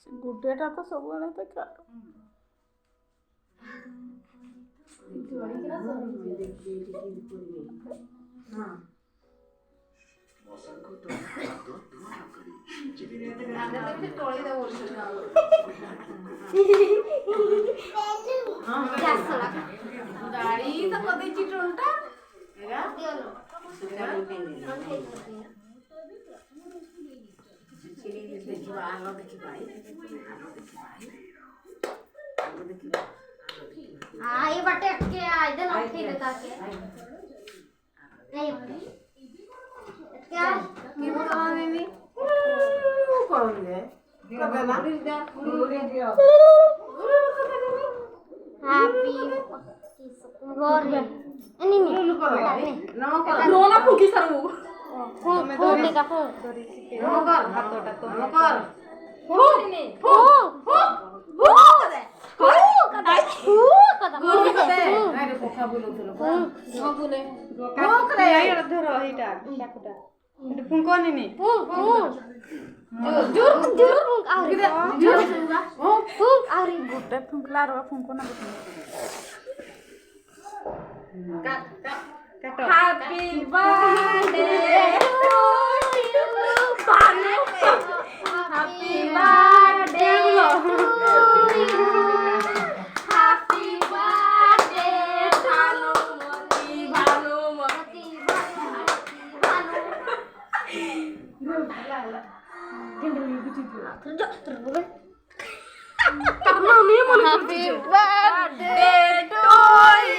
गुड्डेटा तो सब गाड़ी तो कदे चिट्रोलटा देखिबा आलो देखिबा ये बटे के इधर उठे लेता के नहीं क्या की बताने नहीं करोगे कदे ना हैप्पी गोर नहीं रोना फुकी सरु फोन लेगा फोन नमकर हातोटा तो नमकर Happy birthday to you, Banu. Happy birthday to you. Happy birthday, Bhanumati, Bhanumati, Happy birthday to you.